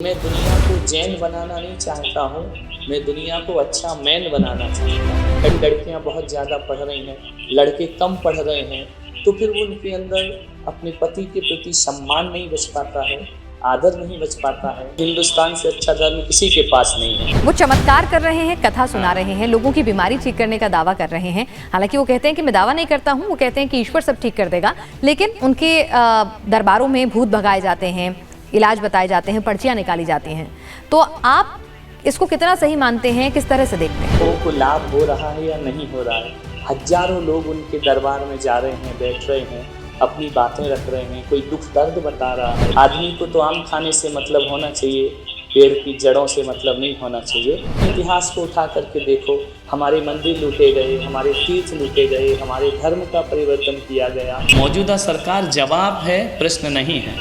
मैं दुनिया को जैन बनाना नहीं चाहता हूँ, मैं दुनिया को अच्छा मैन बनाना चाहता हूँ। कई लड़कियाँ बहुत ज़्यादा पढ़ रही हैं, लड़के कम पढ़ रहे हैं, तो फिर वो उनके अंदर अपने पति के प्रति सम्मान नहीं बच पाता है, आदर नहीं बच पाता है। हिंदुस्तान से अच्छा धर्म किसी के पास नहीं है। वो चमत्कार कर रहे हैं, कथा सुना रहे हैं, लोगों की बीमारी ठीक करने का दावा कर रहे हैं। हालांकि वो कहते हैं कि मैं दावा नहीं करता हूं, वो कहते हैं कि ईश्वर सब ठीक कर देगा, लेकिन उनके दरबारों में भूत भगाए जाते हैं, इलाज बताए जाते हैं, पर्चियां निकाली जाती हैं। तो आप इसको कितना सही मानते हैं, किस तरह से देखते हैं? लोगों को लाभ हो रहा है या नहीं हो रहा है? हजारों लोग उनके दरबार में जा रहे हैं, बैठ रहे हैं, अपनी बातें रख रहे हैं, कोई दुख दर्द बता रहा है। आदमी को तो आम खाने से मतलब होना चाहिए, पेड़ की जड़ों से मतलब नहीं होना चाहिए। इतिहास को उठा करके देखो, हमारे मंदिर लूटे गए, हमारे तीर्थ लूटे गए, हमारे धर्म का परिवर्तन किया गया। मौजूदा सरकार जवाब है, प्रश्न नहीं है।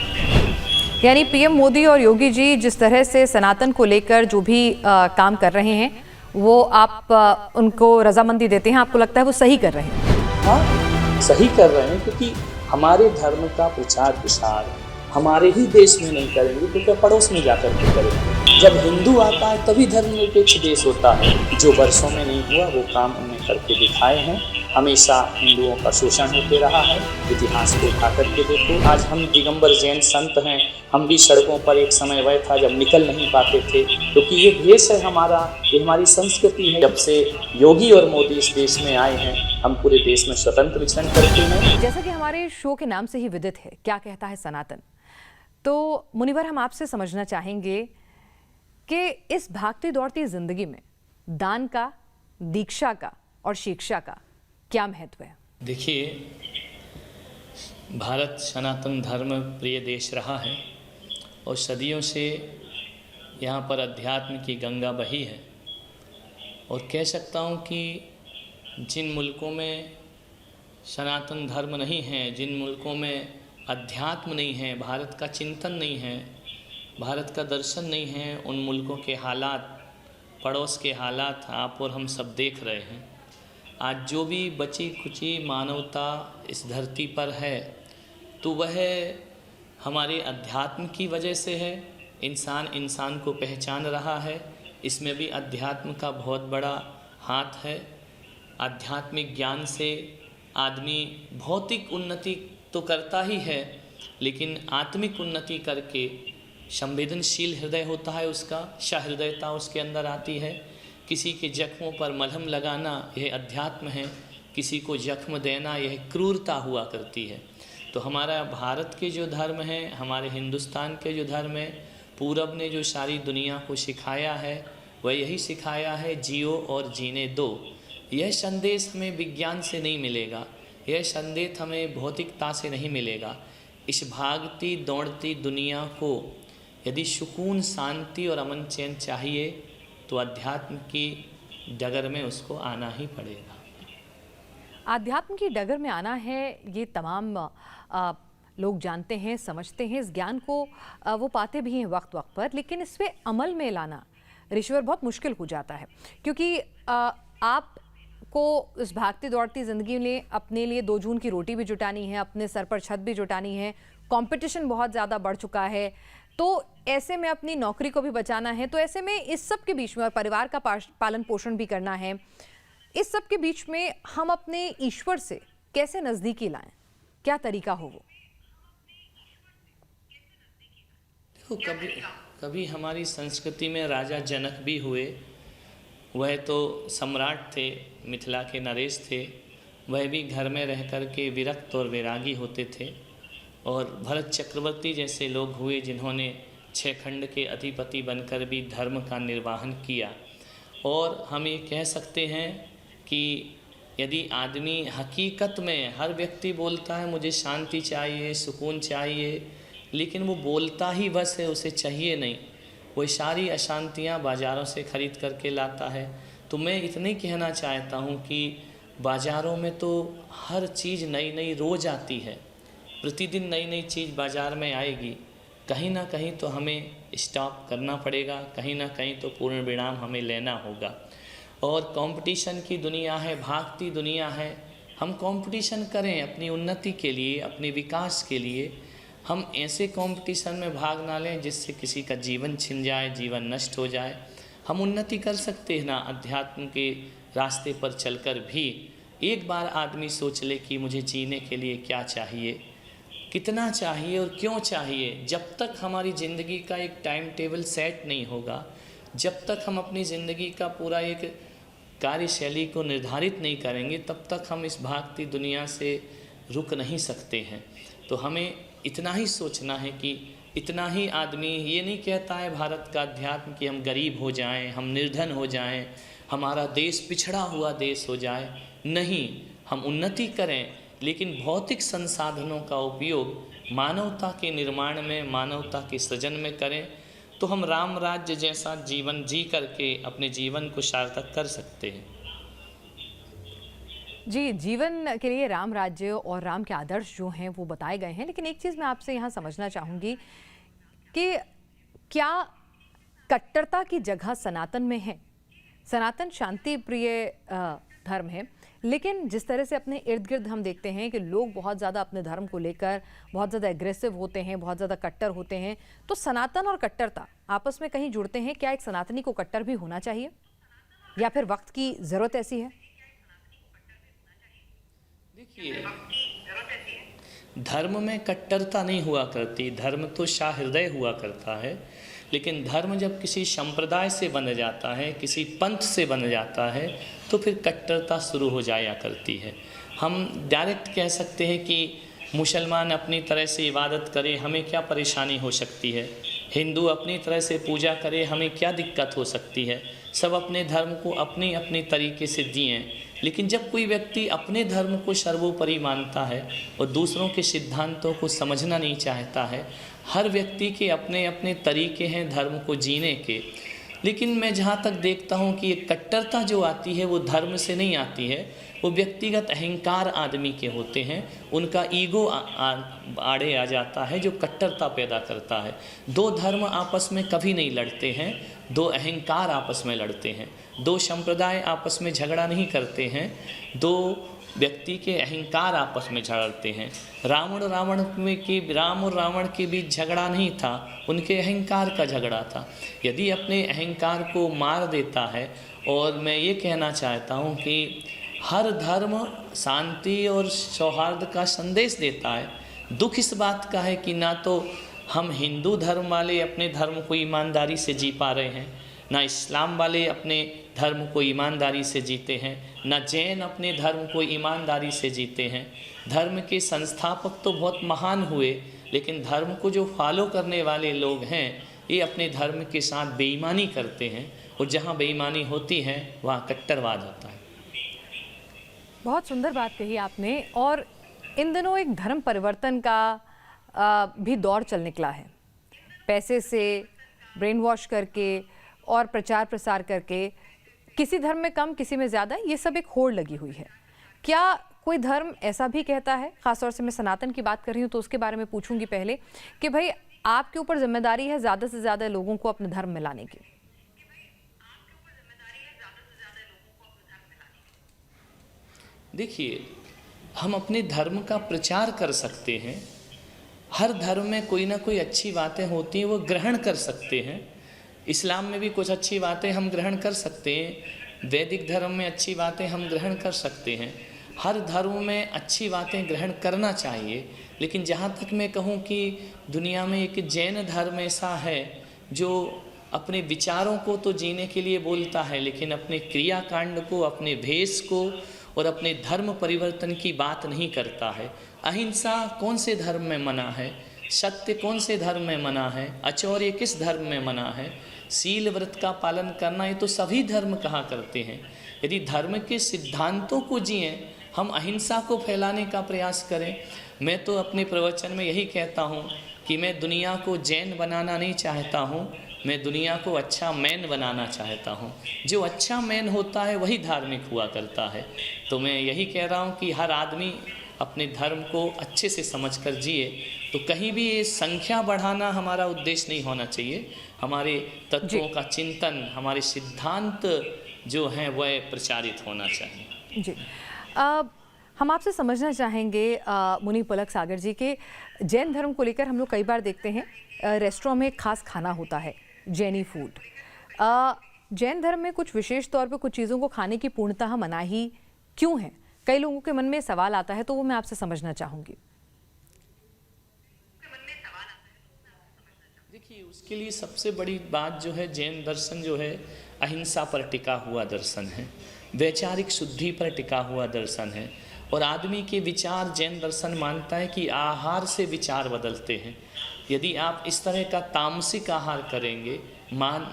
यानी पीएम मोदी और योगी जी जिस तरह से सनातन को लेकर जो भी काम कर रहे हैं, वो आप उनको रजामंदी देते हैं? आपको लगता है वो सही कर रहे हैं? हाँ, सही कर रहे हैं, क्योंकि हमारे धर्म का प्रचार प्रसार हमारे ही देश में नहीं करेंगे तो क्या पड़ोस में जाकर के करेंगे। जब हिंदू आता है तभी धर्मनिरपेक्ष देश होता है। जो वर्षों में नहीं हुआ वो काम उन्होंने करके दिखाए हैं। हमेशा हिंदुओं का शोषण होते रहा है। इतिहास को उठा करके देखो, आज हम दिगंबर जैन संत हैं, हम भी सड़कों पर एक समय वह था जब निकल नहीं पाते थे, क्योंकि ये देश है हमारा, ये हमारी संस्कृति है। जब से योगी और मोदी इस देश में आए हैं, हम पूरे देश में स्वतंत्र विचरण करते हैं। जैसा कि हमारे शो के नाम से ही विदित है, क्या कहता है सनातन, तो मुनिवर हम आपसे समझना चाहेंगे कि इस भागती दौड़ती जिंदगी में दान का, दीक्षा का और शिक्षा का क्या महत्व है? देखिए, भारत सनातन धर्म प्रिय देश रहा है और सदियों से यहाँ पर अध्यात्म की गंगा बही है। और कह सकता हूँ कि जिन मुल्कों में सनातन धर्म नहीं है, जिन मुल्कों में अध्यात्म नहीं है, भारत का चिंतन नहीं है, भारत का दर्शन नहीं है, उन मुल्कों के हालात, पड़ोस के हालात आप और हम सब देख रहे हैं। आज जो भी बची खुची मानवता इस धरती पर है, तो वह हमारे अध्यात्म की वजह से है। इंसान इंसान को पहचान रहा है, इसमें भी अध्यात्म का बहुत बड़ा हाथ है। आध्यात्मिक ज्ञान से आदमी भौतिक उन्नति तो करता ही है, लेकिन आत्मिक उन्नति करके संवेदनशील हृदय होता है उसका, सहृदयता उसके अंदर आती है। किसी के जख्मों पर मलहम लगाना यह अध्यात्म है, किसी को जख्म देना यह क्रूरता हुआ करती है। तो हमारा भारत के जो धर्म है, हमारे हिंदुस्तान के जो धर्म है, पूरब ने जो सारी दुनिया को सिखाया है वह यही सिखाया है, जियो और जीने दो। यह संदेश हमें विज्ञान से नहीं मिलेगा, यह संदेश हमें भौतिकता से नहीं मिलेगा। इस भागती दौड़ती दुनिया को यदि सुकून, शांति और अमन चैन चाहिए तो अध्यात्म की डगर में उसको आना ही पड़ेगा। आध्यात्म की डगर में आना है, ये तमाम लोग जानते हैं, समझते हैं, इस ज्ञान को वो पाते भी हैं वक्त वक्त पर, लेकिन इसमें अमल में लाना ऋषिवर बहुत मुश्किल हो जाता है। क्योंकि आपको इस भागती दौड़ती ज़िंदगी में अपने लिए 2 जून की रोटी भी जुटानी है, अपने सर पर छत भी जुटानी है, कंपटीशन बहुत ज़्यादा बढ़ चुका है, तो ऐसे में अपनी नौकरी को भी बचाना है। तो ऐसे में इस सब के बीच में और परिवार का पालन पोषण भी करना है, इस सब के बीच में हम अपने ईश्वर से कैसे नज़दीकी लाएं? क्या तरीका हो वो? देखो, कभी हमारी संस्कृति में राजा जनक भी हुए। वह तो सम्राट थे, मिथिला के नरेश थे। वह भी घर में रह कर के विरक्त और वैरागी होते थे। और भरत चक्रवर्ती जैसे लोग हुए जिन्होंने 6 खंड के अधिपति बनकर भी धर्म का निर्वाहन किया। और हम ये कह सकते हैं कि यदि आदमी हकीकत में, हर व्यक्ति बोलता है मुझे शांति चाहिए, सुकून चाहिए, लेकिन वो बोलता ही बस है, उसे चाहिए नहीं। वो सारी अशांतियाँ बाज़ारों से खरीद करके लाता है। तो मैं इतने कहना चाहता हूँ कि बाज़ारों में तो हर चीज़ नई नई रोज़ आती है, प्रतिदिन नई नई चीज़ बाज़ार में आएगी। कहीं ना कहीं तो हमें स्टॉप करना पड़ेगा, कहीं ना कहीं तो पूर्ण विराम हमें लेना होगा। और कंपटीशन की दुनिया है, भागती दुनिया है, हम कंपटीशन करें अपनी उन्नति के लिए, अपने विकास के लिए। हम ऐसे कंपटीशन में भाग ना लें जिससे किसी का जीवन छिन जाए, जीवन नष्ट हो जाए। हम उन्नति कर सकते हैं ना अध्यात्म के रास्ते पर चलकर भी। एक बार आदमी सोच ले कि मुझे जीने के लिए क्या चाहिए, कितना चाहिए और क्यों चाहिए। जब तक हमारी ज़िंदगी का एक टाइम टेबल सेट नहीं होगा, जब तक हम अपनी ज़िंदगी का पूरा एक कार्यशैली को निर्धारित नहीं करेंगे, तब तक हम इस भागती दुनिया से रुक नहीं सकते हैं। तो हमें इतना ही सोचना है कि इतना ही आदमी ये नहीं कहता है भारत का अध्यात्म कि हम गरीब हो जाएं, हम निर्धन हो जाएं, हमारा देश पिछड़ा हुआ देश हो जाए। नहीं, हम उन्नति करें, लेकिन भौतिक संसाधनों का उपयोग मानवता के निर्माण में, मानवता के सृजन में करें, तो हम राम राज्य जैसा जीवन जी करके अपने जीवन को सार्थक कर सकते हैं। जी, जीवन के लिए राम राज्य और राम के आदर्श जो हैं वो बताए गए हैं, लेकिन एक चीज़ मैं आपसे यहाँ समझना चाहूँगी कि क्या कट्टरता की जगह सनातन में है? सनातन शांति प्रिय धर्म है, लेकिन जिस तरह से अपने इर्द गिर्द हम देखते हैं कि लोग बहुत ज़्यादा अपने धर्म को लेकर बहुत ज़्यादा एग्रेसिव होते हैं, बहुत ज़्यादा कट्टर होते हैं, तो सनातन और कट्टरता आपस में कहीं जुड़ते हैं। क्या एक सनातनी को कट्टर भी होना चाहिए या फिर वक्त की ज़रूरत ऐसी है? देखिए, धर्म में कट्टरता नहीं हुआ करती, धर्म तो सहृदय हुआ करता है। लेकिन धर्म जब किसी संप्रदाय से बन जाता है, किसी पंथ से बन जाता है, तो फिर कट्टरता शुरू हो जाया करती है। हम डायरेक्ट कह सकते हैं कि मुसलमान अपनी तरह से इबादत करे, हमें क्या परेशानी हो सकती है। हिंदू अपनी तरह से पूजा करे, हमें क्या दिक्कत हो सकती है। सब अपने धर्म को अपनी अपनी तरीके से दिए। लेकिन जब कोई व्यक्ति अपने धर्म को सर्वोपरि मानता है और दूसरों के सिद्धांतों को समझना नहीं चाहता है, हर व्यक्ति के अपने अपने तरीके हैं धर्म को जीने के। लेकिन मैं जहाँ तक देखता हूँ कि ये कट्टरता जो आती है वो धर्म से नहीं आती है, वो व्यक्तिगत अहंकार आदमी के होते हैं, उनका ईगो आड़े आ जाता है जो कट्टरता पैदा करता है। दो धर्म आपस में कभी नहीं लड़ते हैं, दो अहंकार आपस में लड़ते हैं। दो संप्रदाय आपस में झगड़ा नहीं करते हैं, दो व्यक्ति के अहंकार आपस में झगड़ते हैं। राम और रावण के बीच झगड़ा नहीं था, उनके अहंकार का झगड़ा था। यदि अपने अहंकार को मार देता है, और मैं ये कहना चाहता हूँ कि हर धर्म शांति और सौहार्द का संदेश देता है। दुख इस बात का है कि ना तो हम हिंदू धर्म वाले अपने धर्म को ईमानदारी से जी पा रहे हैं, ना इस्लाम वाले अपने धर्म को ईमानदारी से जीते हैं, ना जैन अपने धर्म को ईमानदारी से जीते हैं। धर्म के संस्थापक तो बहुत महान हुए, लेकिन धर्म को जो फॉलो करने वाले लोग हैं ये अपने धर्म के साथ बेईमानी करते हैं, और जहाँ बेईमानी होती है वहाँ कट्टरवाद होता है। बहुत सुंदर बात कही आपने। और इन दिनों एक धर्म परिवर्तन का भी दौर चल निकला है। पैसे से ब्रेन वॉश करके और प्रचार प्रसार करके किसी धर्म में कम, किसी में ज़्यादा, ये सब एक होड़ लगी हुई है। क्या कोई धर्म ऐसा भी कहता है, ख़ासतौर से मैं सनातन की बात कर रही हूँ तो उसके बारे में पूछूंगी पहले, कि भाई आपके ऊपर जिम्मेदारी है ज़्यादा से ज़्यादा लोगों को अपने धर्म में लाने की? देखिए, हम अपने धर्म का प्रचार कर सकते हैं। हर धर्म में कोई ना कोई अच्छी बातें होती हैं, वो ग्रहण कर सकते हैं। इस्लाम में भी कुछ अच्छी बातें हम ग्रहण कर सकते हैं, वैदिक धर्म में अच्छी बातें हम ग्रहण कर सकते हैं। हर धर्म में अच्छी बातें ग्रहण करना चाहिए। लेकिन जहाँ तक मैं कहूँ कि दुनिया में एक जैन धर्म ऐसा है जो अपने विचारों को तो जीने के लिए बोलता है, लेकिन अपने क्रियाकांड को, अपने भेष को और अपने धर्म परिवर्तन की बात नहीं करता है। अहिंसा कौन से धर्म में मना है? सत्य कौन से धर्म में मना है? आचौर्य किस धर्म में मना है? शील व्रत का पालन करना, ये तो सभी धर्म कहा करते हैं। यदि धर्म के सिद्धांतों को जिएं, हम अहिंसा को फैलाने का प्रयास करें। मैं तो अपने प्रवचन में यही कहता हूँ कि मैं दुनिया को जैन बनाना नहीं चाहता हूँ, मैं दुनिया को अच्छा मैन बनाना चाहता हूँ। जो अच्छा मैन होता है वही धार्मिक हुआ करता है। तो मैं यही कह रहा हूँ कि हर आदमी अपने धर्म को अच्छे से समझकर जिए। तो कहीं भी ये संख्या बढ़ाना हमारा उद्देश्य नहीं होना चाहिए। हमारे तत्वों का चिंतन, हमारे सिद्धांत जो हैं वह प्रचारित होना चाहिए। जी, हम आपसे समझना चाहेंगे मुनि पुलक सागर जी के जैन धर्म को लेकर हम लोग कई बार देखते हैं रेस्टोरेंट में खास खाना होता है, जैनी फूड। जैन धर्म में कुछ विशेष तौर पे कुछ चीज़ों को खाने की पूर्णतः मनाही क्यों है? कई लोगों के मन में सवाल आता है, तो वो मैं आपसे समझना चाहूँगी। देखिए, उसके लिए सबसे बड़ी बात जो है, जैन दर्शन जो है अहिंसा पर टिका हुआ दर्शन है, वैचारिक शुद्धि पर टिका हुआ दर्शन है। और आदमी के विचार, जैन दर्शन मानता है कि आहार से विचार बदलते हैं। यदि आप इस तरह का तामसिक आहार करेंगे,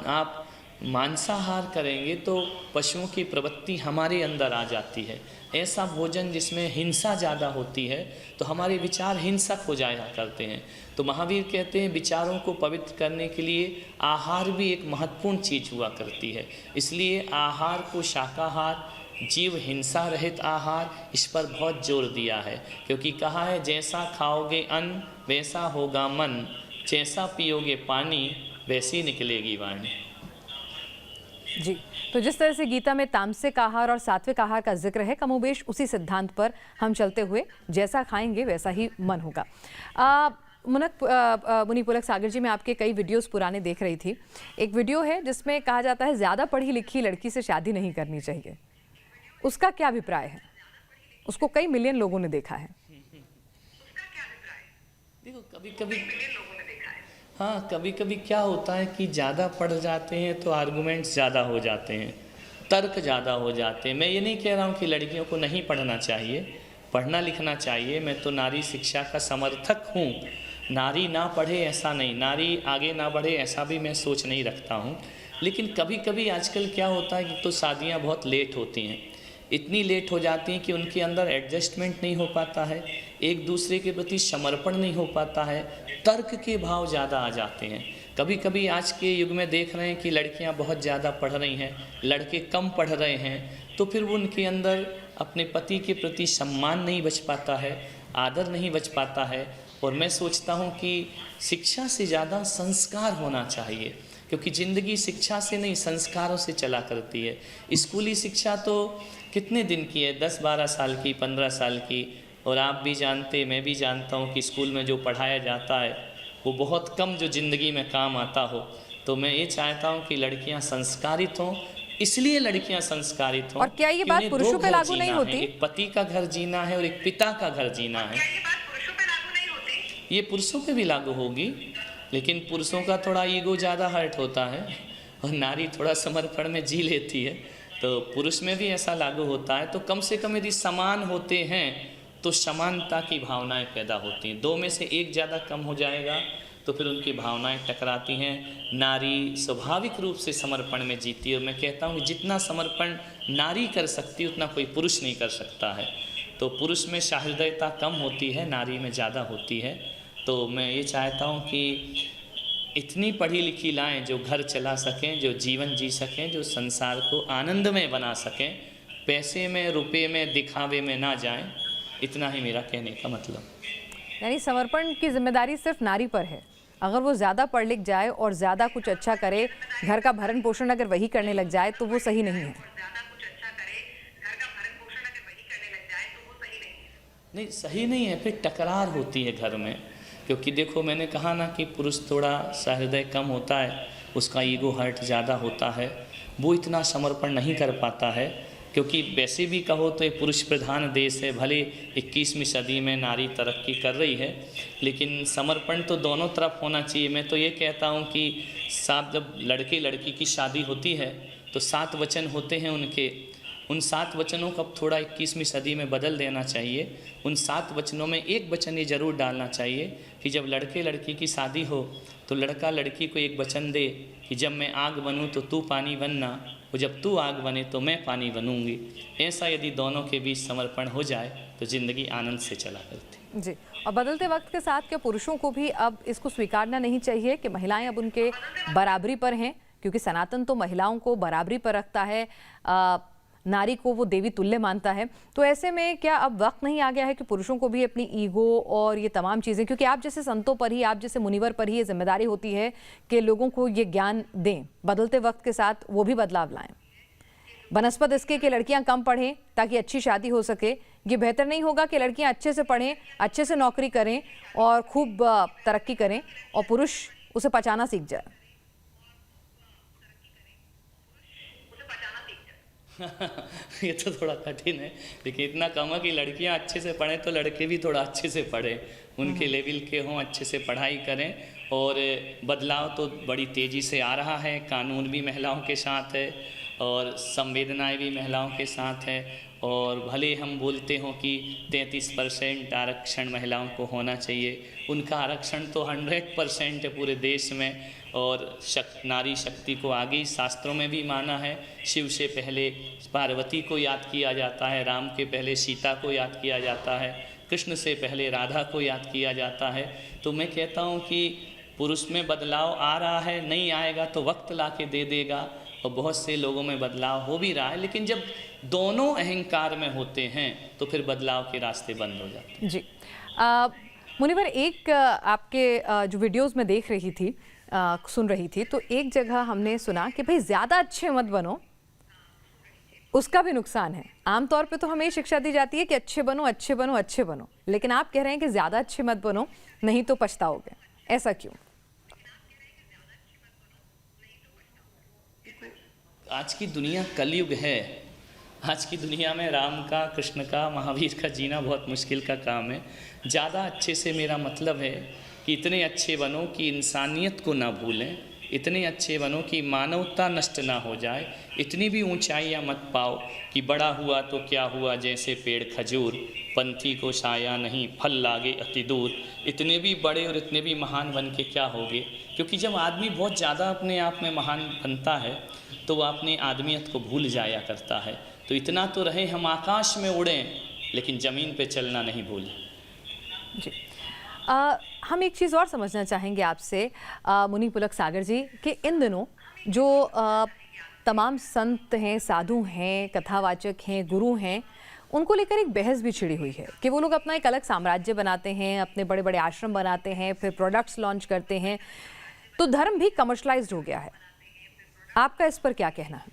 आप मांसाहार करेंगे, तो पशुओं की प्रवृत्ति हमारे अंदर आ जाती है। ऐसा भोजन जिसमें हिंसा ज़्यादा होती है, तो हमारे विचार हिंसक हो जाया करते हैं। तो महावीर कहते हैं विचारों को पवित्र करने के लिए आहार भी एक महत्वपूर्ण चीज़ हुआ करती है। इसलिए आहार को शाकाहार, जीव हिंसा रहित आहार, इस पर बहुत जोर दिया है। क्योंकि कहा है जैसा खाओगे अन्न वैसा होगा मन, जैसा पियोगे पानी वैसी निकलेगी वाणी। जी, तो जिस तरह से गीता में तामसिक आहार और सात्विक आहार का जिक्र है, कमोबेश उसी सिद्धांत पर हम चलते हुए जैसा खाएंगे वैसा ही मन होगा। मुनि पुलक सागर जी, मैं आपके कई वीडियोस पुराने देख रही थी। एक वीडियो है जिसमें कहा जाता है ज़्यादा पढ़ी लिखी लड़की से शादी नहीं करनी चाहिए। उसका क्या अभिप्राय है? उसको कई मिलियन लोगों ने देखा है। देखो, कभी कभी क्या होता है कि ज़्यादा पढ़ जाते हैं तो आर्गूमेंट्स ज़्यादा हो जाते हैं, तर्क ज़्यादा हो जाते हैं। मैं ये नहीं कह रहा हूँ कि लड़कियों को नहीं पढ़ना चाहिए, पढ़ना लिखना चाहिए। मैं तो नारी शिक्षा का समर्थक हूँ। नारी ना पढ़े ऐसा नहीं, नारी आगे ना बढ़े ऐसा भी मैं सोच नहीं रखता हूँ। लेकिन कभी कभी आजकल क्या होता है कि तो शादियाँ बहुत लेट होती हैं, इतनी लेट हो जाती हैं कि उनके अंदर एडजस्टमेंट नहीं हो पाता है, एक दूसरे के प्रति समर्पण नहीं हो पाता है, तर्क के भाव ज़्यादा आ जाते हैं। कभी कभी आज के युग में देख रहे हैं कि लड़कियां बहुत ज़्यादा पढ़ रही हैं, लड़के कम पढ़ रहे हैं, तो फिर वो उनके अंदर अपने पति के प्रति सम्मान नहीं बच पाता है, आदर नहीं बच पाता है। और मैं सोचता हूँ कि शिक्षा से ज़्यादा संस्कार होना चाहिए, क्योंकि ज़िंदगी शिक्षा से नहीं संस्कारों से चला करती है। स्कूली शिक्षा तो कितने दिन की है, 10-12 साल की, 15 साल की। और आप भी जानते, मैं भी जानता हूँ कि स्कूल में जो पढ़ाया जाता है वो बहुत कम जो ज़िंदगी में काम आता हो। तो मैं ये चाहता हूँ कि लड़कियाँ संस्कारित हों, इसलिए लड़कियाँ संस्कारित हों। और क्या ये बात पुरुषों पे लागू नहीं होती? एक पति का घर जीना है और एक पिता का घर जीना है। ये पुरुषों पे भी लागू होगी, लेकिन पुरुषों का थोड़ा ईगो ज़्यादा हर्ट होता है और नारी थोड़ा समर्पण में जी लेती है। तो पुरुष में भी ऐसा लागू होता है। तो कम से कम यदि समान होते हैं तो समानता की भावनाएं पैदा होती हैं। दो में से एक ज़्यादा कम हो जाएगा तो फिर उनकी भावनाएं टकराती हैं। नारी स्वाभाविक रूप से समर्पण में जीती है। और मैं कहता हूँ कि जितना समर्पण नारी कर सकती है उतना कोई पुरुष नहीं कर सकता है। तो पुरुष में सहृदयता कम होती है, नारी में ज़्यादा होती है। तो मैं ये चाहता हूँ कि इतनी पढ़ी लिखी लाएं जो घर चला सकें, जो जीवन जी सकें, जो संसार को आनंदमय बना सकें, पैसे में, रुपए में, दिखावे में ना जाएं। इतना ही मेरा कहने का मतलब। यानी समर्पण की जिम्मेदारी सिर्फ नारी पर है। अगर वो ज़्यादा पढ़ लिख जाए और ज़्यादा कुछ अच्छा करे, घर का भरण पोषण अगर वही करने लग जाए तो वो सही नहीं है। नहीं, सही नहीं है, फिर टकरार होती है घर में। क्योंकि देखो, मैंने कहा ना कि पुरुष थोड़ा सहृदय कम होता है, उसका ईगो हर्ट ज़्यादा होता है, वो इतना समर्पण नहीं कर पाता है। क्योंकि वैसे भी कहो तो एक पुरुष प्रधान देश है, भले 21वीं सदी में नारी तरक्की कर रही है, लेकिन समर्पण तो दोनों तरफ होना चाहिए। मैं तो ये कहता हूँ कि जब लड़के लड़की की शादी होती है तो 7 वचन होते हैं उनके, उन 7 वचनों को अब थोड़ा 21वीं सदी में बदल देना चाहिए। उन 7 वचनों में एक वचन ये ज़रूर डालना चाहिए कि जब लड़के लड़की की शादी हो तो लड़का लड़की को एक वचन दे कि जब मैं आग बनूं तो तू पानी बनना, और जब तू आग बने तो मैं पानी बनूंगी। ऐसा यदि दोनों के बीच समर्पण हो जाए तो ज़िंदगी आनंद से चला करती जी। और बदलते वक्त के साथ क्या पुरुषों को भी अब इसको स्वीकारना नहीं चाहिए कि महिलाएं अब उनके बराबरी पर हैं? क्योंकि सनातन तो महिलाओं को बराबरी पर रखता है, नारी को वो देवी तुल्य मानता है। तो ऐसे में क्या अब वक्त नहीं आ गया है कि पुरुषों को भी अपनी ईगो और ये तमाम चीज़ें, क्योंकि आप जैसे संतों पर ही, आप जैसे मुनिवर पर ही ये जिम्मेदारी होती है कि लोगों को ये ज्ञान दें, बदलते वक्त के साथ वो भी बदलाव लाएं। बनस्पत इसके कि लड़कियां कम पढ़ें ताकि अच्छी शादी हो सके, ये बेहतर नहीं होगा कि लड़कियां अच्छे से पढ़ें, अच्छे से नौकरी करें और खूब तरक्की करें और पुरुष उसे पचाना सीख जाए? ये तो थोड़ा कठिन है, लेकिन इतना कम है कि लड़कियां अच्छे से पढ़ें तो लड़के भी थोड़ा अच्छे से पढ़ें, उनके लेवल के हों, अच्छे से पढ़ाई करें। और बदलाव तो बड़ी तेज़ी से आ रहा है, कानून भी महिलाओं के साथ है और संवेदनाएं भी महिलाओं के साथ है। और भले हम बोलते हों कि 33% आरक्षण महिलाओं को होना चाहिए, उनका आरक्षण तो 100% है पूरे देश में। और नारी शक्ति को आगे शास्त्रों में भी माना है। शिव से पहले पार्वती को याद किया जाता है, राम के पहले सीता को याद किया जाता है, कृष्ण से पहले राधा को याद किया जाता है। तो मैं कहता हूँ कि पुरुष में बदलाव आ रहा है, नहीं आएगा तो वक्त ला के दे देगा, और बहुत से लोगों में बदलाव हो भी रहा है। लेकिन जब दोनों अहंकार में होते हैं तो फिर बदलाव के रास्ते बंद हो जाते हैं। जी मुनिवर, एक आपके जो वीडियोस में देख रही थी, सुन रही थी, तो एक जगह हमने सुना कि भाई ज़्यादा अच्छे मत बनो, उसका भी नुकसान है। आमतौर पे तो हमें शिक्षा दी जाती है कि अच्छे बनो, अच्छे बनो, अच्छे बनो, लेकिन आप कह रहे हैं कि ज़्यादा अच्छे मत बनो, नहीं तो पछताओगे। ऐसा क्यों? आज की दुनिया कलयुग है। आज की दुनिया में राम का, कृष्ण का, महावीर का जीना बहुत मुश्किल का काम है। ज़्यादा अच्छे से मेरा मतलब है कि इतने अच्छे बनो कि इंसानियत को ना भूलें, इतने अच्छे बनो कि मानवता नष्ट ना हो जाए, इतनी भी ऊंचाइयां मत पाओ कि बड़ा हुआ तो क्या हुआ जैसे पेड़ खजूर, पंथी को साया नहीं फल लागे अति दूर। इतने भी बड़े और इतने भी महान बन के क्या होगे? क्योंकि जब आदमी बहुत ज़्यादा अपने आप में महान बनता है तो वह अपनी आदमियत को भूल जाया करता है। तो इतना तो रहे हम आकाश में उड़ें, लेकिन ज़मीन पे चलना नहीं भूलें। जी हम एक चीज़ और समझना चाहेंगे आपसे मुनि पुलक सागर जी, कि इन दिनों जो तमाम संत हैं, साधु हैं, कथावाचक हैं, गुरु हैं, उनको लेकर एक बहस भी छिड़ी हुई है कि वो लोग अपना एक अलग साम्राज्य बनाते हैं, अपने बड़े बड़े आश्रम बनाते हैं, फिर प्रोडक्ट्स लॉन्च करते हैं, तो धर्म भी कमर्शलाइज्ड हो गया है। आपका इस पर क्या कहना है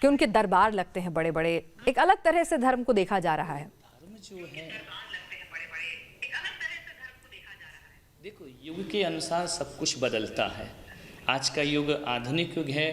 कि उनके दरबार लगते हैं बड़े बड़े, एक अलग तरह से धर्म को देखा जा रहा है? धर्म जो है, देखो, युग के अनुसार सब कुछ बदलता है। आज का युग आधुनिक युग है,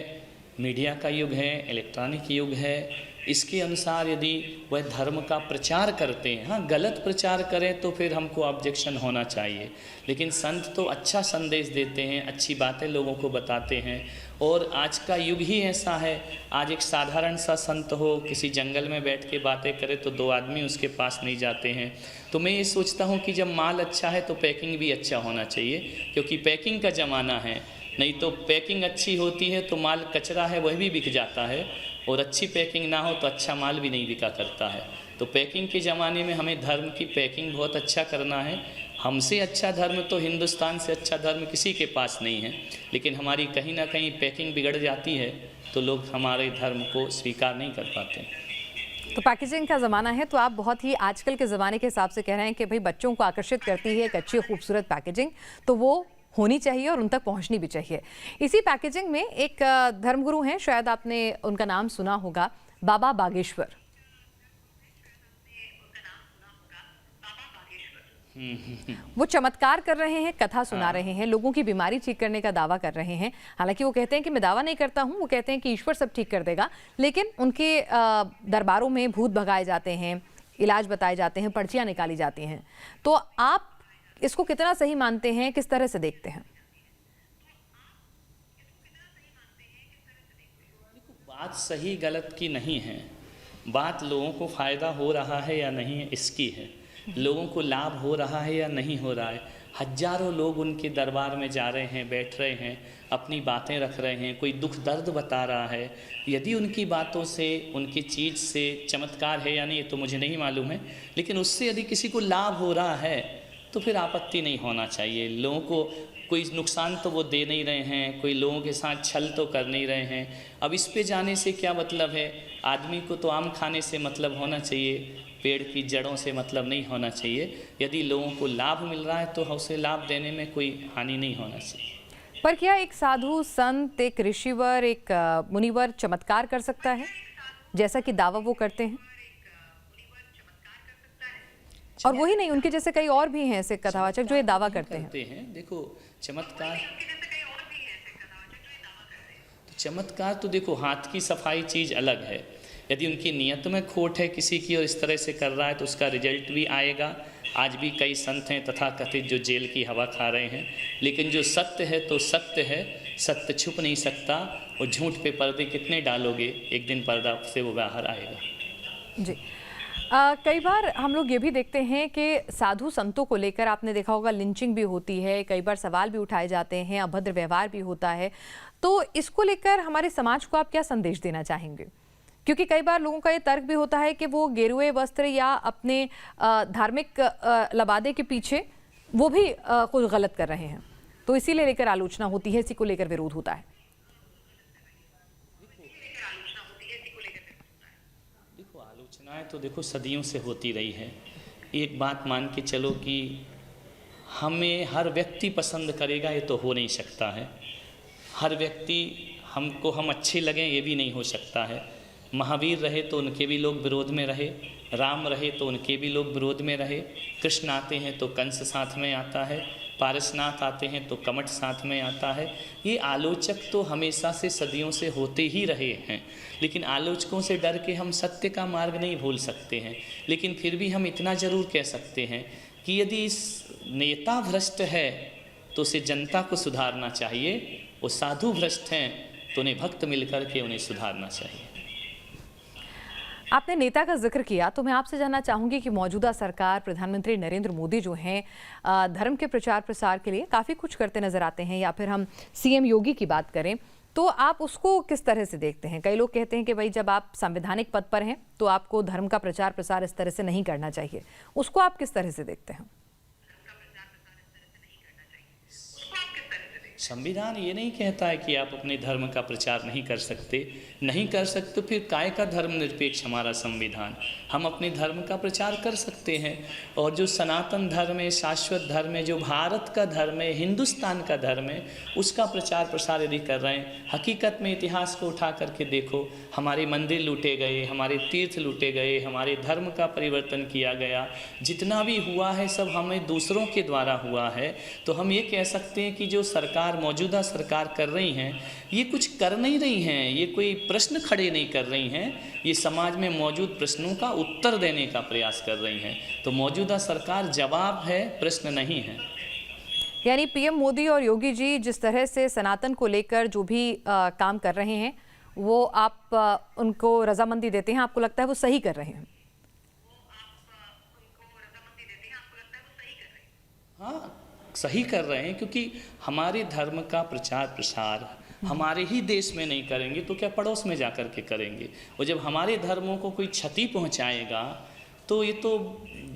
मीडिया का युग है, इलेक्ट्रॉनिक युग है। इसके अनुसार यदि वह धर्म का प्रचार करते हैं, हाँ गलत प्रचार करें तो फिर हमको ऑब्जेक्शन होना चाहिए, लेकिन संत तो अच्छा संदेश देते हैं, अच्छी बातें लोगों को बताते हैं। और आज का युग ही ऐसा है। आज एक साधारण सा संत हो, किसी जंगल में बैठ के बातें करे तो 2 आदमी उसके पास नहीं जाते हैं। तो मैं ये सोचता हूँ कि जब माल अच्छा है तो पैकिंग भी अच्छा होना चाहिए, क्योंकि पैकिंग का ज़माना है। नहीं तो पैकिंग अच्छी होती है तो माल कचरा है वह भी बिक जाता है, और अच्छी पैकिंग ना हो तो अच्छा माल भी नहीं बिका करता है। तो पैकिंग के ज़माने में हमें धर्म की पैकिंग बहुत अच्छा करना है। हमसे अच्छा धर्म तो हिंदुस्तान से अच्छा धर्म किसी के पास नहीं है, लेकिन हमारी कहीं ना कहीं पैकिंग बिगड़ जाती है तो लोग हमारे धर्म को स्वीकार नहीं कर पाते। तो पैकेजिंग का ज़माना है, तो आप बहुत ही आजकल के ज़माने के हिसाब से कह रहे हैं कि भाई बच्चों को आकर्षित करती है एक अच्छी खूबसूरत पैकेजिंग, तो वो होनी चाहिए और उन तक पहुंचनी भी चाहिए। इसी पैकेजिंग में एक धर्मगुरु हैं, शायद आपने उनका नाम सुना होगा, बाबा बागेश्वर। वो चमत्कार कर रहे हैं, कथा सुना रहे हैं, लोगों की बीमारी ठीक करने का दावा कर रहे हैं। हालांकि वो कहते हैं कि मैं दावा नहीं करता हूं, वो कहते हैं कि ईश्वर सब ठीक कर देगा, लेकिन उनके दरबारों में भूत भगाए जाते हैं, इलाज बताए जाते हैं, पर्चियां निकाली जाती हैं। तो आप इसको कितना सही मानते हैं, किस तरह से देखते हैं? बात सही गलत की नहीं है, बात लोगों को फ़ायदा हो रहा है या नहीं इसकी है। लोगों को लाभ हो रहा है या नहीं हो रहा है। हजारों लोग उनके दरबार में जा रहे हैं, बैठ रहे हैं, अपनी बातें रख रहे हैं, कोई दुख दर्द बता रहा है। यदि उनकी बातों से, उनकी चीज़ से चमत्कार है या नहीं तो मुझे नहीं मालूम है, लेकिन उससे यदि किसी को लाभ हो रहा है तो फिर आपत्ति नहीं होना चाहिए। लोगों को कोई नुकसान तो वो दे नहीं रहे हैं, कोई लोगों के साथ छल तो कर नहीं रहे हैं। अब इस पे जाने से क्या मतलब है? आदमी को तो आम खाने से मतलब होना चाहिए, पेड़ की जड़ों से मतलब नहीं होना चाहिए। यदि लोगों को लाभ मिल रहा है तो उसे लाभ देने में कोई हानि नहीं होना चाहिए। पर क्या एक साधु संत, एक ऋषिवर, एक मुनिवर चमत्कार कर सकता है जैसा कि दावा वो करते हैं? और वही नहीं, उनके जैसे कई और भी हैं ऐसे कथावाचक जो ये दावा करते हैं। देखो चमत्कार तो देखो, हाथ की सफाई चीज़ अलग है। यदि उनकी नीयत में खोट है किसी की और इस तरह से कर रहा है तो उसका रिजल्ट भी आएगा। आज भी कई संत हैं तथाकथित जो जेल की हवा खा रहे हैं, लेकिन जो सत्य है तो सत्य है, सत्य छुप नहीं सकता। और झूठ पे पर्दे कितने डालोगे, एक दिन पर्दा से वो बाहर आएगा। जी। कई बार हम लोग ये भी देखते हैं कि साधु संतों को लेकर आपने देखा होगा लिंचिंग भी होती है, कई बार सवाल भी उठाए जाते हैं, अभद्र व्यवहार भी होता है। तो इसको लेकर हमारे समाज को आप क्या संदेश देना चाहेंगे? क्योंकि कई बार लोगों का ये तर्क भी होता है कि वो गेरुए वस्त्र या अपने धार्मिक लबादे के पीछे वो भी कुछ गलत कर रहे हैं, तो इसीलिए लेकर आलोचना होती है, इसी को लेकर विरोध होता है। देखो आलोचनाएं तो देखो सदियों से होती रही है। एक बात मान के चलो कि हमें हर व्यक्ति पसंद करेगा ये तो हो नहीं सकता है। हर व्यक्ति हम अच्छे लगें ये भी नहीं हो सकता है। महावीर रहे तो उनके भी लोग विरोध में रहे, राम रहे तो उनके भी लोग विरोध में रहे, कृष्ण आते हैं तो कंस साथ में आता है, पारसनाथ आते हैं तो कमठ साथ में आता है। ये आलोचक तो हमेशा से सदियों से होते ही रहे हैं, लेकिन आलोचकों से डर के हम सत्य का मार्ग नहीं भूल सकते हैं। लेकिन फिर भी हम इतना ज़रूर कह सकते हैं कि यदि इस नेता भ्रष्ट है तो उसे जनता को सुधारना चाहिए, वो साधु भ्रष्ट हैं तो उन्हें भक्त मिलकर के उन्हें सुधारना चाहिए। आपने नेता का जिक्र किया तो मैं आपसे जानना चाहूंगी कि मौजूदा सरकार, प्रधानमंत्री नरेंद्र मोदी जो हैं, धर्म के प्रचार प्रसार के लिए काफ़ी कुछ करते नजर आते हैं, या फिर हम सीएम योगी की बात करें तो आप उसको किस तरह से देखते हैं? कई लोग कहते हैं कि भाई जब आप संवैधानिक पद पर हैं तो आपको धर्म का प्रचार प्रसार इस तरह से नहीं करना चाहिए, उसको आप किस तरह से देखते हैं? संविधान ये नहीं कहता है कि आप अपने धर्म का प्रचार नहीं कर सकते तो फिर काय का धर्मनिरपेक्ष हमारा संविधान। हम अपने धर्म का प्रचार कर सकते हैं, और जो सनातन धर्म है, शाश्वत धर्म है, जो भारत का धर्म है, हिंदुस्तान का धर्म है, उसका प्रचार प्रसार यदि कर रहे हैं। हकीकत में इतिहास को उठा करके देखो, हमारे मंदिर लूटे गए, हमारे तीर्थ लूटे गए, हमारे धर्म का परिवर्तन किया गया, जितना भी हुआ है सब हमें दूसरों के द्वारा हुआ है। तो हम ये कह सकते हैं कि जो मौजूदा सरकार कर रही हैं, ये कुछ कर नहीं रही हैं, ये कोई प्रश्न खड़े नहीं कर रही हैं, ये समाज में मौजूद प्रश्नों का उत्तर देने का प्रयास कर रही हैं। तो मौजूदा सरकार जवाब है, प्रश्न नहीं है। यानी पीएम मोदी और योगी जी जिस तरह से सनातन को लेकर जो भी काम कर रहे हैं वो आप उनको रजामंदी देते हैं, आपको लगता है वो सही कर रहे हैं? हाँ, सही कर रहे हैं, क्योंकि हमारे धर्म का प्रचार प्रसार हमारे ही देश में नहीं करेंगे तो क्या पड़ोस में जा कर के करेंगे। और जब हमारे धर्मों को कोई क्षति पहुंचाएगा तो ये तो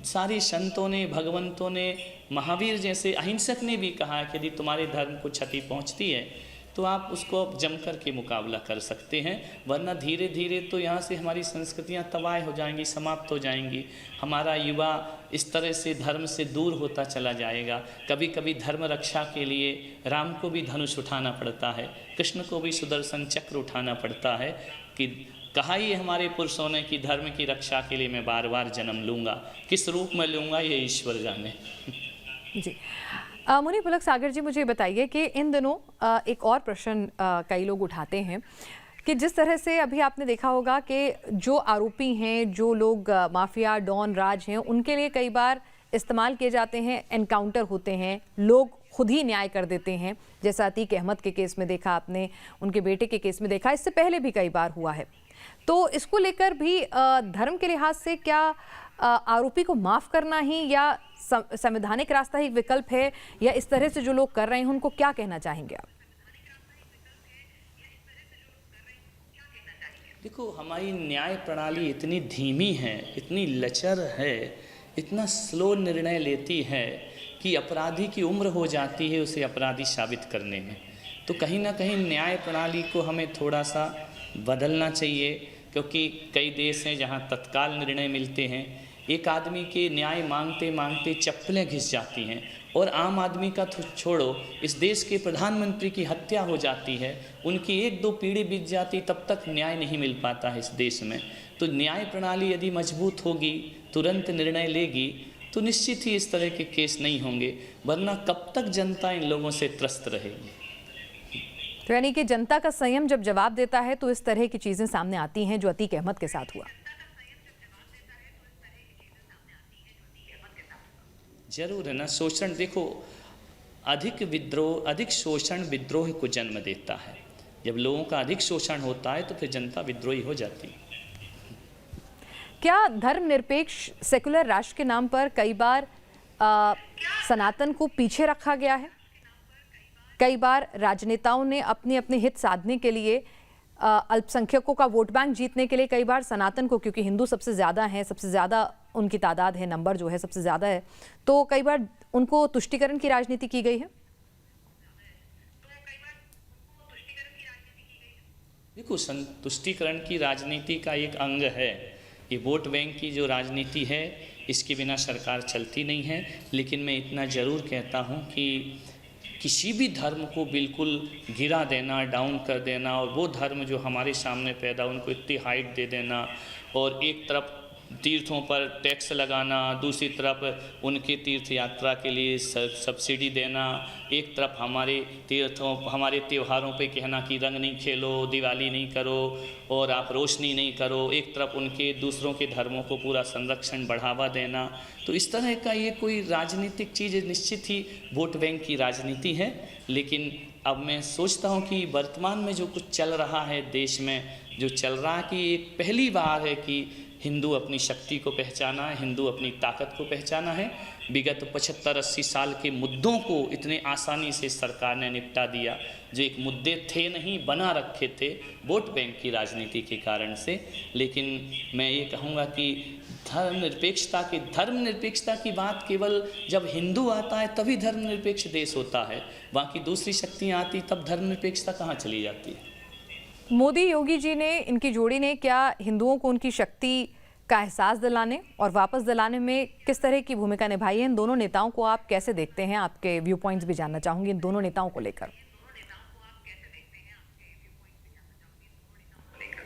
सारे संतों ने, भगवंतों ने, महावीर जैसे अहिंसक ने भी कहा है कि यदि तुम्हारे धर्म को क्षति पहुंचती है तो आप उसको जम कर के मुकाबला कर सकते हैं, वरना धीरे धीरे तो यहाँ से हमारी संस्कृतियाँ तबाह हो जाएंगी, समाप्त हो जाएंगी। हमारा युवा इस तरह से धर्म से दूर होता चला जाएगा। कभी कभी धर्म रक्षा के लिए राम को भी धनुष उठाना पड़ता है, कृष्ण को भी सुदर्शन चक्र उठाना पड़ता है, कि कहा ही हमारे पुरुषों ने कि धर्म की रक्षा के लिए मैं बार बार जन्म लूँगा, किस रूप में लूँगा ये ईश्वर जाने। जी मुनि पुलक सागर जी, मुझे बताइए कि इन दिनों एक और प्रश्न कई लोग उठाते हैं कि जिस तरह से अभी आपने देखा होगा कि जो आरोपी हैं, जो लोग माफिया डॉन राज हैं, उनके लिए कई बार इस्तेमाल किए जाते हैं, एनकाउंटर होते हैं, लोग खुद ही न्याय कर देते हैं, जैसा अतीक अहमद के केस में देखा आपने, उनके बेटे के केस में देखा, इससे पहले भी कई बार हुआ है। तो इसको लेकर भी धर्म के लिहाज से क्या आरोपी को माफ़ करना ही या संवैधानिक रास्ता ही विकल्प है, या इस तरह से जो लोग कर रहे हैं उनको क्या कहना चाहेंगे आप? देखो, हमारी न्याय प्रणाली इतनी धीमी है, इतनी लचर है, इतना स्लो निर्णय लेती है कि अपराधी की उम्र हो जाती है उसे अपराधी साबित करने में। तो कहीं ना कहीं न्याय प्रणाली को हमें थोड़ा सा बदलना चाहिए, क्योंकि कई देश हैं जहां तत्काल निर्णय मिलते हैं। एक आदमी के न्याय मांगते मांगते चप्पलें घिस जाती हैं, और आम आदमी का तो छोड़ो, इस देश के प्रधानमंत्री की हत्या हो जाती है, उनकी 1-2 पीढ़ी बीत जाती, तब तक न्याय नहीं मिल पाता है इस देश में। तो न्याय प्रणाली यदि मजबूत होगी, तुरंत निर्णय लेगी, तो निश्चित ही इस तरह के केस नहीं होंगे, वरना कब तक जनता इन लोगों से त्रस्त रहेगी। तो यानी कि जनता का संयम जब जवाब देता है तो इस तरह की चीजें सामने आती हैं जो अतीक अहमद के साथ हुआ। जरूर है ना, शोषण देखो, अधिक विद्रोह, अधिक शोषण विद्रोह को जन्म देता है। जब लोगों का अधिक शोषण होता है तो फिर जनता विद्रोही हो जाती है। क्या धर्मनिरपेक्ष सेकुलर राष्ट्र के नाम पर कई बार सनातन को पीछे रखा गया है? कई बार राजनेताओं ने अपने अपने हित साधने के लिए, अल्पसंख्यकों का वोट बैंक जीतने के लिए कई बार सनातन को, क्योंकि हिंदू सबसे ज़्यादा हैं, सबसे ज़्यादा उनकी तादाद है, नंबर जो है सबसे ज़्यादा है, तो कई बार उनको तुष्टीकरण की राजनीति की गई है। देखो, संतुष्टिकरण की राजनीति का एक अंग है ये वोट बैंक की जो राजनीति है, इसके बिना सरकार चलती नहीं है। लेकिन मैं इतना ज़रूर कहता हूँ कि किसी भी धर्म को बिल्कुल गिरा देना, डाउन कर देना, और वो धर्म जो हमारे सामने पैदा, उनको इतनी हाइट दे देना, और एक तरफ तीर्थों पर टैक्स लगाना, दूसरी तरफ उनके तीर्थ यात्रा के लिए सब्सिडी देना, एक तरफ हमारे तीर्थों, हमारे त्योहारों पे कहना कि रंग नहीं खेलो, दिवाली नहीं करो और आप रोशनी नहीं करो, एक तरफ उनके दूसरों के धर्मों को पूरा संरक्षण बढ़ावा देना। तो इस तरह का ये कोई राजनीतिक चीज़ निश्चित ही वोट बैंक की राजनीति है। लेकिन अब मैं सोचता हूँ कि वर्तमान में जो कुछ चल रहा है देश में, जो चल रहा है कि एक पहली बार है कि हिंदू अपनी शक्ति को पहचाना है, हिंदू अपनी ताकत को पहचाना है। विगत 75-80 साल के मुद्दों को इतने आसानी से सरकार ने निपटा दिया, जो एक मुद्दे थे नहीं, बना रखे थे वोट बैंक की राजनीति के कारण से। लेकिन मैं ये कहूँगा कि धर्मनिरपेक्षता की बात केवल जब हिंदू आता है तभी धर्मनिरपेक्ष देश होता है, बाकी दूसरी शक्तियाँ आती तब धर्मनिरपेक्षता कहाँ चली जाती है। मोदी योगी जी ने, इनकी जोड़ी ने क्या हिंदुओं को उनकी शक्ति का एहसास दिलाने और वापस दिलाने में किस तरह की भूमिका निभाई है? इन दोनों नेताओं को आप कैसे देखते हैं? आपके व्यू पॉइंट्स भी जानना चाहूंगी इन दोनों नेताओं को लेकर।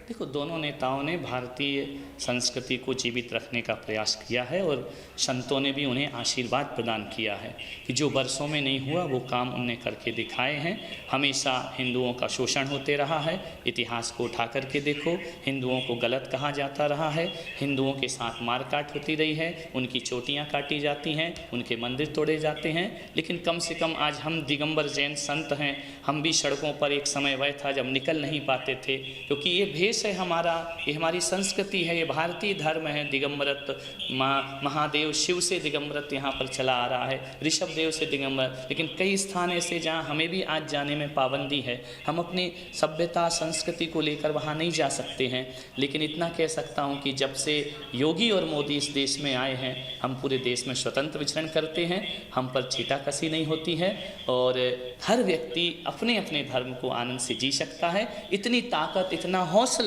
देखो, दोनों नेताओं ने भारतीय संस्कृति को जीवित रखने का प्रयास किया है और संतों ने भी उन्हें आशीर्वाद प्रदान किया है कि जो वर्षों में नहीं हुआ वो काम उन्होंने करके दिखाए हैं। हमेशा हिंदुओं का शोषण होते रहा है, इतिहास को उठा करके देखो, हिंदुओं को गलत कहा जाता रहा है, हिंदुओं के साथ मारकाट होती रही है, उनकी चोटियाँ काटी जाती हैं, उनके मंदिर तोड़े जाते हैं। लेकिन कम से कम आज हम दिगंबर जैन संत हैं, हम भी सड़कों पर एक समय वह था जब निकल नहीं पाते थे, क्योंकि ये भेष है हमारा, ये हमारी संस्कृति है, ये भारतीय धर्म है। दिगंबरत महादेव शिव से दिगंबरत यहाँ पर चला आ रहा है, ऋषभ देव से दिगंबर। लेकिन कई स्थान ऐसे जहाँ हमें भी आज जाने में पाबंदी है, हम अपनी सभ्यता संस्कृति को लेकर वहाँ नहीं जा सकते हैं। लेकिन इतना कह सकता हूँ कि जब से योगी और मोदी इस देश में आए हैं, हम पूरे देश में स्वतंत्र विचरण करते हैं, हम पर छीटाकशी नहीं होती है और हर व्यक्ति अपने अपने धर्म को आनंद से जी सकता है। इतनी ताकत, इतना हौसला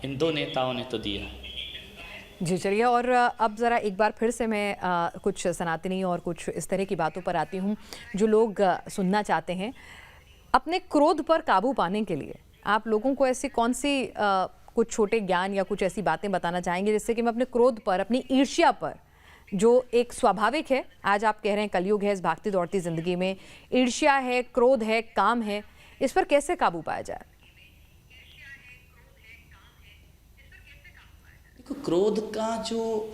इन दो नेताओं ने तो दिया। जी चलिए, और अब ज़रा एक बार फिर से मैं कुछ सनातनी और कुछ इस तरह की बातों पर आती हूँ जो लोग सुनना चाहते हैं। अपने क्रोध पर काबू पाने के लिए आप लोगों को ऐसी कौन सी कुछ छोटे ज्ञान या कुछ ऐसी बातें बताना चाहेंगे जिससे कि मैं अपने क्रोध पर, अपनी ईर्ष्या पर, जो एक स्वाभाविक है, आज आप कह रहे हैं कलयुग है इस भागती दौड़ती ज़िंदगी में, ईर्ष्या है, क्रोध है, काम है, इस पर कैसे काबू पाया जाए? क्रोध का जो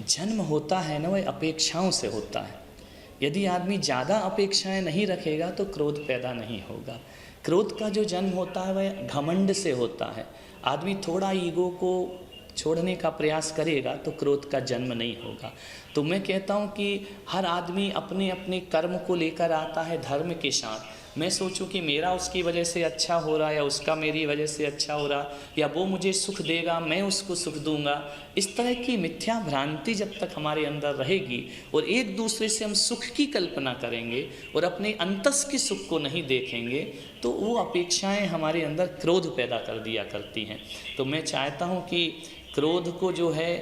जन्म होता है ना, वह अपेक्षाओं से होता है। यदि आदमी ज़्यादा अपेक्षाएं नहीं रखेगा तो क्रोध पैदा नहीं होगा। क्रोध का जो जन्म होता है वह घमंड से होता है। आदमी थोड़ा ईगो को छोड़ने का प्रयास करेगा तो क्रोध का जन्म नहीं होगा। तो मैं कहता हूँ कि हर आदमी अपने अपने कर्म को लेकर आता है धर्म के साथ। मैं सोचूं कि मेरा उसकी वजह से अच्छा हो रहा है या उसका मेरी वजह से अच्छा हो रहा, या वो मुझे सुख देगा मैं उसको सुख दूंगा, इस तरह की मिथ्या भ्रांति जब तक हमारे अंदर रहेगी और एक दूसरे से हम सुख की कल्पना करेंगे और अपने अंतस के सुख को नहीं देखेंगे तो वो अपेक्षाएं हमारे अंदर क्रोध पैदा कर दिया करती हैं। तो मैं चाहता हूँ कि क्रोध को जो है,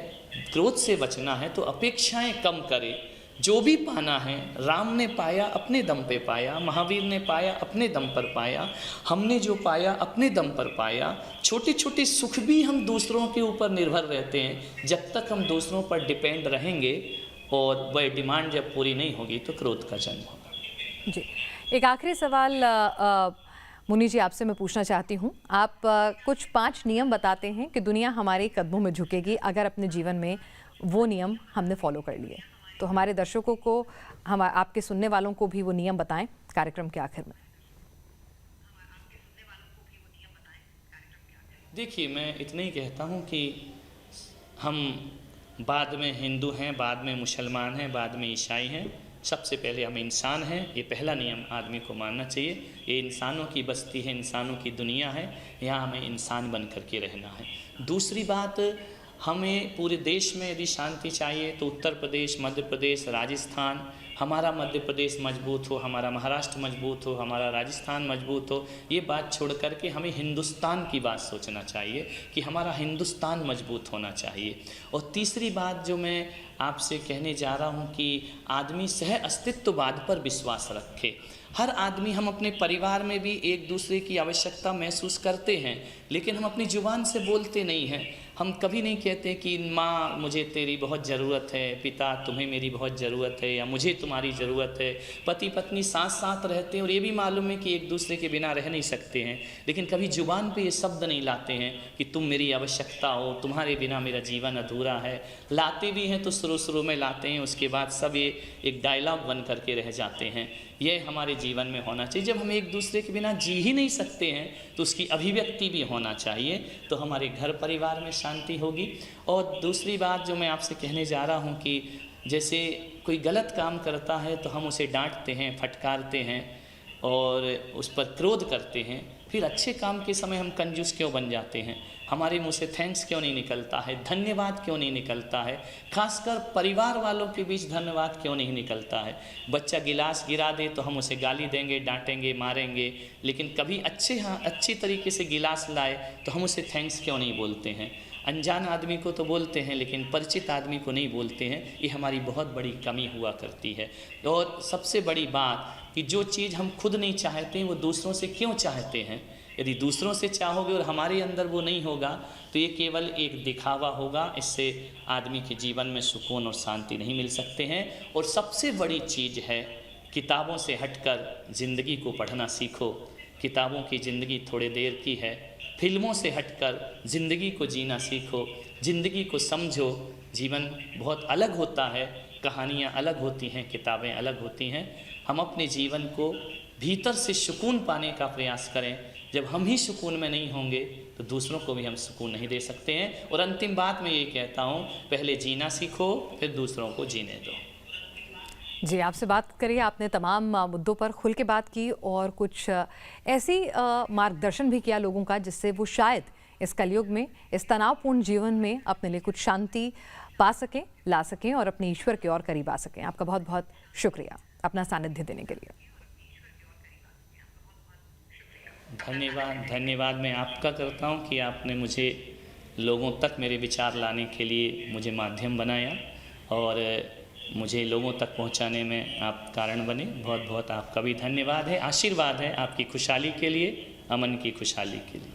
क्रोध से बचना है तो अपेक्षाएं कम करें। जो भी पाना है, राम ने पाया अपने दम पे पाया, महावीर ने पाया अपने दम पर पाया, हमने जो पाया अपने दम पर पाया। छोटे छोटे सुख भी हम दूसरों के ऊपर निर्भर रहते हैं। जब तक हम दूसरों पर डिपेंड रहेंगे और वह डिमांड जब पूरी नहीं होगी तो क्रोध का जन्म होगा। जी, एक आखिरी सवाल मुनि जी आपसे मैं पूछना चाहती हूँ। आप कुछ 5 नियम बताते हैं कि दुनिया हमारे कदमों में झुकेगी अगर अपने जीवन में वो नियम हमने फॉलो कर लिए। तो हमारे दर्शकों को, हम आपके सुनने वालों को भी वो नियम बताएं कार्यक्रम के आखिर में। देखिए, मैं इतना ही कहता हूँ कि हम बाद में हिंदू हैं, बाद में मुसलमान हैं, बाद में ईसाई हैं, सबसे पहले हम इंसान हैं। ये पहला नियम आदमी को मानना चाहिए। ये इंसानों की बस्ती है, इंसानों की दुनिया है, यहाँ हमें इंसान बन कर के रहना है। दूसरी बात, हमें पूरे देश में यदि शांति चाहिए तो उत्तर प्रदेश, मध्य प्रदेश, राजस्थान, हमारा मध्य प्रदेश मजबूत हो, हमारा महाराष्ट्र मजबूत हो, हमारा राजस्थान मजबूत हो, ये बात छोड़ कर के हमें हिंदुस्तान की बात सोचना चाहिए कि हमारा हिंदुस्तान मजबूत होना चाहिए। और तीसरी बात जो मैं आपसे कहने जा रहा हूँ कि आदमी सह अस्तित्ववाद पर विश्वास रखे। हर आदमी, हम अपने परिवार में भी एक दूसरे की आवश्यकता महसूस करते हैं, लेकिन हम अपनी ज़ुबान से बोलते नहीं हैं। हम कभी नहीं कहते कि माँ मुझे तेरी बहुत ज़रूरत है, पिता तुम्हें मेरी बहुत ज़रूरत है, या मुझे तुम्हारी ज़रूरत है। पति पत्नी साथ साथ रहते हैं और ये भी मालूम है कि एक दूसरे के बिना रह नहीं सकते हैं, लेकिन कभी ज़ुबान पे ये शब्द नहीं लाते हैं कि तुम मेरी आवश्यकता हो, तुम्हारे बिना मेरा जीवन अधूरा है। लाते भी हैं तो शुरू में लाते हैं, उसके बाद सब ये एक डायलॉग बन करके रह जाते हैं। ये हमारे जीवन में होना चाहिए। जब हम एक दूसरे के बिना जी ही नहीं सकते हैं तो उसकी अभिव्यक्ति भी होना चाहिए, तो हमारे घर परिवार में शांति होगी। और दूसरी बात जो मैं आपसे कहने जा रहा हूँ कि जैसे कोई गलत काम करता है तो हम उसे डांटते हैं, फटकारते हैं और उस पर क्रोध करते हैं, फिर अच्छे काम के समय हम कंजूस क्यों बन जाते हैं? हमारे मुंह से थैंक्स क्यों नहीं निकलता है, धन्यवाद क्यों नहीं निकलता है? खासकर परिवार वालों के बीच धन्यवाद क्यों नहीं निकलता है? बच्चा गिलास गिरा दे तो हम उसे गाली देंगे, डांटेंगे, मारेंगे, लेकिन कभी अच्छी तरीके से गिलास लाए तो हम उसे थैंक्स क्यों नहीं बोलते हैं? अनजान आदमी को तो बोलते हैं लेकिन परिचित आदमी को नहीं बोलते हैं। ये हमारी बहुत बड़ी कमी हुआ करती है। और सबसे बड़ी बात कि जो चीज़ हम खुद नहीं चाहते हैं वो दूसरों से क्यों चाहते हैं? यदि दूसरों से चाहोगे और हमारे अंदर वो नहीं होगा तो ये केवल एक दिखावा होगा। इससे आदमी के जीवन में सुकून और शांति नहीं मिल सकते हैं। और सबसे बड़ी चीज़ है, किताबों से हटकर ज़िंदगी को पढ़ना सीखो। किताबों की ज़िंदगी थोड़ी देर की है। फिल्मों से हटकर ज़िंदगी को जीना सीखो, ज़िंदगी को समझो। जीवन बहुत अलग होता है, कहानियाँ अलग होती हैं, किताबें अलग होती हैं। हम अपने जीवन को भीतर से सुकून पाने का प्रयास करें। जब हम ही सुकून में नहीं होंगे तो दूसरों को भी हम सुकून नहीं दे सकते हैं। और अंतिम बात मैं ये कहता हूँ, पहले जीना सीखो, फिर दूसरों को जीने दो। जी, आपसे बात करिए, आपने तमाम मुद्दों पर खुल के बात की और कुछ ऐसी मार्गदर्शन भी किया लोगों का जिससे वो शायद इस कलयुग में, इस तनावपूर्ण जीवन में अपने लिए कुछ शांति पा सकें, ला सकें और अपने ईश्वर के और करीब आ सकें। आपका बहुत बहुत शुक्रिया अपना सानिध्य देने के लिए। धन्यवाद मैं आपका करता हूँ कि आपने मुझे लोगों तक मेरे विचार लाने के लिए मुझे माध्यम बनाया और मुझे लोगों तक पहुंचाने में आप कारण बने। बहुत बहुत आपका भी धन्यवाद है। आशीर्वाद है आपकी खुशहाली के लिए, अमन की खुशहाली के लिए।